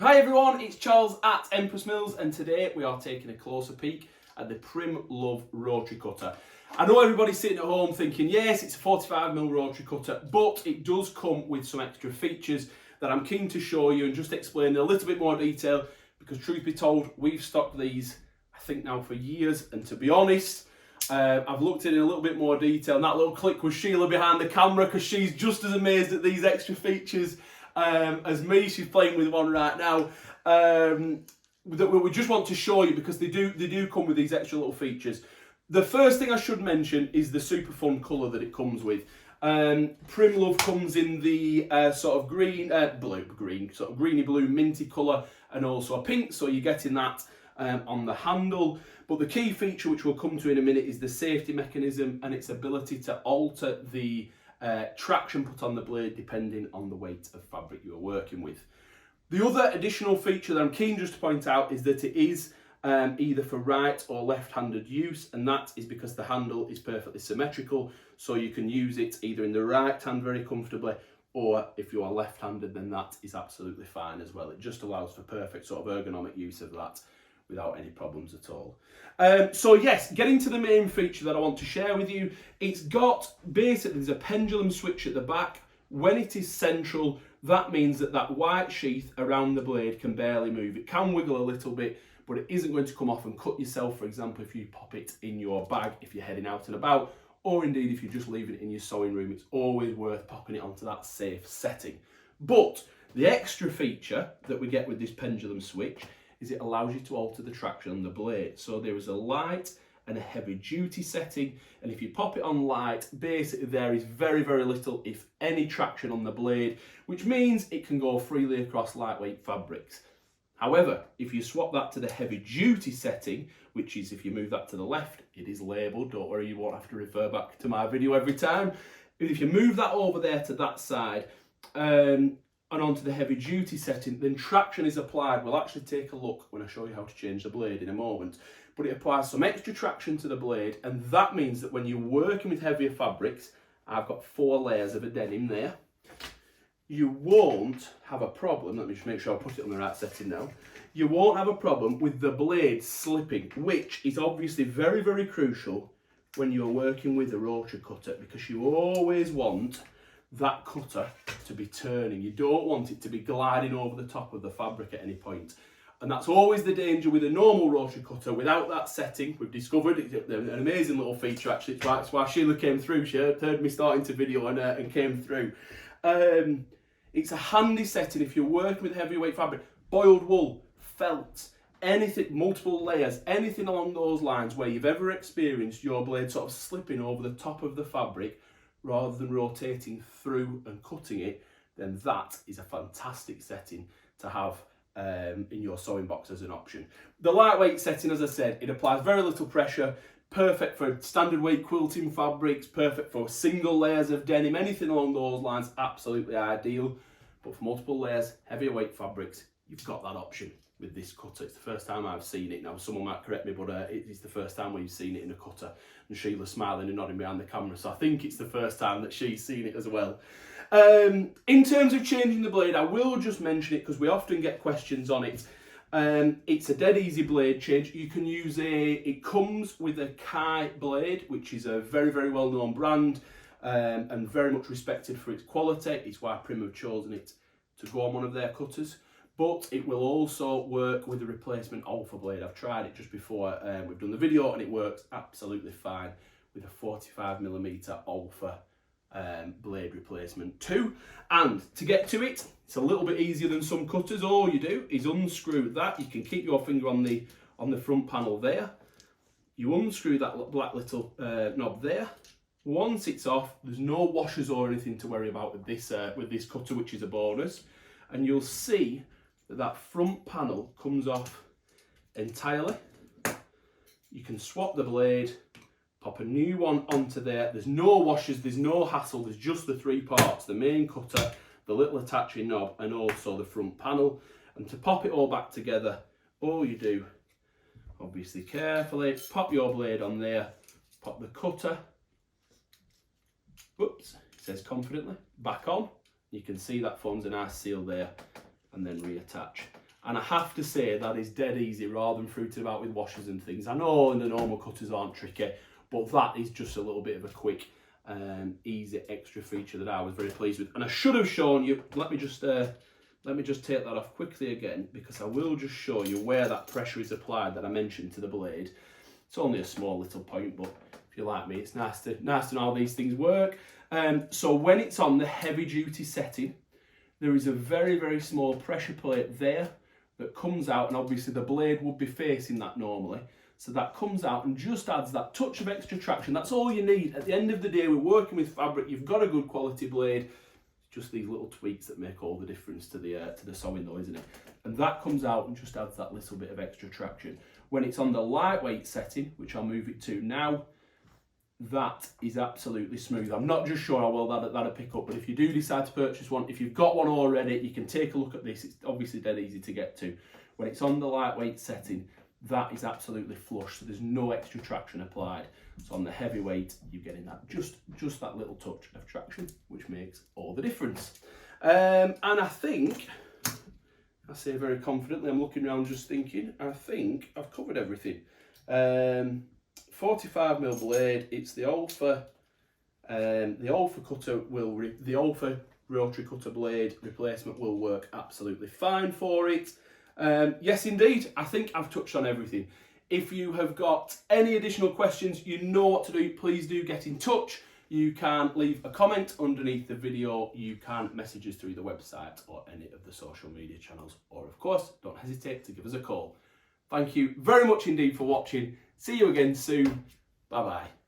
Hi everyone, it's Charles at Empress Mills, and today we are taking a closer peek at the Prym Love Rotary Cutter. I know everybody's sitting at home thinking, yes, it's a 45mm rotary cutter, but it does come with some extra features that I'm keen to show you and just explain in a little bit more detail, because truth be told, we've stocked these, I think now for years, and to be honest, I've looked at it in a little bit more detail, and that little click was Sheila behind the camera, because she's just as amazed at these extra features as me. She's playing with one right now that we just want to show you, because they do come with these extra little features. The first thing I should mention is the super fun colour that it comes with. Prym Love comes in the sort of sort of greeny blue minty colour, and also a pink, so you're getting that on the handle. But the key feature, which we'll come to in a minute, is the safety mechanism and its ability to alter the traction put on the blade depending on the weight of fabric you're working with. The other additional feature that I'm keen just to point out is that it is either for right or left-handed use, and that is because the handle is perfectly symmetrical, so you can use it either in the right hand very comfortably, or if you are left-handed, then that is absolutely fine as well. It just allows for perfect sort of ergonomic use of that without any problems at all. So yes, getting to the main feature that I want to share with you, it's got basically, there's a pendulum switch at the back. When it is central, that means that that white sheath around the blade can barely move. It can wiggle a little bit, but it isn't going to come off and cut yourself, for example, if you pop it in your bag, if you're heading out and about, or indeed if you're just leaving it in your sewing room. It's always worth popping it onto that safe setting. But the extra feature that we get with this pendulum switch is it allows you to alter the traction on the blade. So there is a light and a heavy duty setting, and if you pop it on light, basically there is very, very little, if any, traction on the blade, which means it can go freely across lightweight fabrics. However, if you swap that to the heavy duty setting, which is, if you move that to the left, it is labelled, don't worry, you won't have to refer back to my video every time. If you move that over there to that side, and onto the heavy duty setting, then traction is applied. We'll actually take a look when I show you how to change the blade in a moment, but it applies some extra traction to the blade, and that means that when you're working with heavier fabrics, I've got 4 layers of a denim there, you won't have a problem. Let me just make sure I put it on the right setting now. You won't have a problem with the blade slipping, which is obviously very, very crucial when you're working with a rotary cutter, because you always want that cutter to be turning. You don't want it to be gliding over the top of the fabric at any point. And that's always the danger with a normal rotary cutter. Without that setting, we've discovered it's an amazing little feature actually. It's why Sheila came through. She heard me starting to video and came through. It's a handy setting if you're working with heavyweight fabric, boiled wool, felt, anything, multiple layers, anything along those lines where you've ever experienced your blade sort of slipping over the top of the fabric rather than rotating through and cutting it, then that is a fantastic setting to have in your sewing box as an option. The lightweight setting, as I said, it applies very little pressure, perfect for standard weight quilting fabrics, perfect for single layers of denim, anything along those lines, absolutely ideal. But for multiple layers, heavier weight fabrics, you've got that option with this cutter. It's the first time I've seen it. Now, someone might correct me, but it's the first time we've seen it in a cutter. And Sheila's smiling and nodding behind the camera, so I think it's the first time that she's seen it as well. In terms of changing the blade, I will just mention it because we often get questions on it. It's a dead easy blade change. You can use it comes with a Kai blade, which is a very, very well-known brand and very much respected for its quality. It's why Prym have chosen it to go on one of their cutters. But it will also work with the replacement Alpha blade. I've tried it just before we've done the video, and it works absolutely fine with a 45mm Alpha blade replacement too. And to get to it, it's a little bit easier than some cutters. All you do is unscrew that. You can keep your finger on the front panel there. You unscrew that black little knob there. Once it's off, there's no washers or anything to worry about with this cutter, which is a bonus. And you'll see that front panel comes off entirely. You can swap the blade, pop a new one onto there. There's no washers, there's no hassle, there's just the 3 parts, the main cutter, the little attaching knob, and also the front panel. And to pop it all back together, all you do, obviously carefully, pop your blade on there, pop the cutter, whoops, it says confidently, back on. You can see that forms a nice seal there, and then reattach. And I have to say that is dead easy rather than fruited about with washers and things. I know the normal cutters aren't tricky, but that is just a little bit of a quick, easy extra feature that I was very pleased with. And I should have shown you, let me just take that off quickly again, because I will just show you where that pressure is applied that I mentioned to the blade. It's only a small little point, but if you like me, it's nice to know how these things work. So when it's on the heavy duty setting, there is a very, very small pressure plate there that comes out, and obviously the blade would be facing that normally. So that comes out and just adds that touch of extra traction. That's all you need. At the end of the day, we're working with fabric, you've got a good quality blade. It's just these little tweaks that make all the difference to the sewing though, isn't it? And that comes out and just adds that little bit of extra traction. When it's on the lightweight setting, which I'll move it to now, that is absolutely smooth. I'm not just sure how well that'll pick up, but if you do decide to purchase one, if you've got one already, you can take a look at this. It's obviously dead easy to get to. When it's on the lightweight setting, that is absolutely flush, so there's no extra traction applied. So on the heavyweight, you're getting that just that little touch of traction, which makes all the difference. And I think, I say very confidently, I'm looking around just thinking, I think I've covered everything. 45mm blade, it's the Alpha cutter the Alpha rotary cutter blade replacement will work absolutely fine for it. Yes indeed, I think I've touched on everything. If you have got any additional questions, you know what to do, please do get in touch. You can leave a comment underneath the video, you can message us through the website or any of the social media channels, or of course, don't hesitate to give us a call. Thank you very much indeed for watching. See you again soon. Bye bye.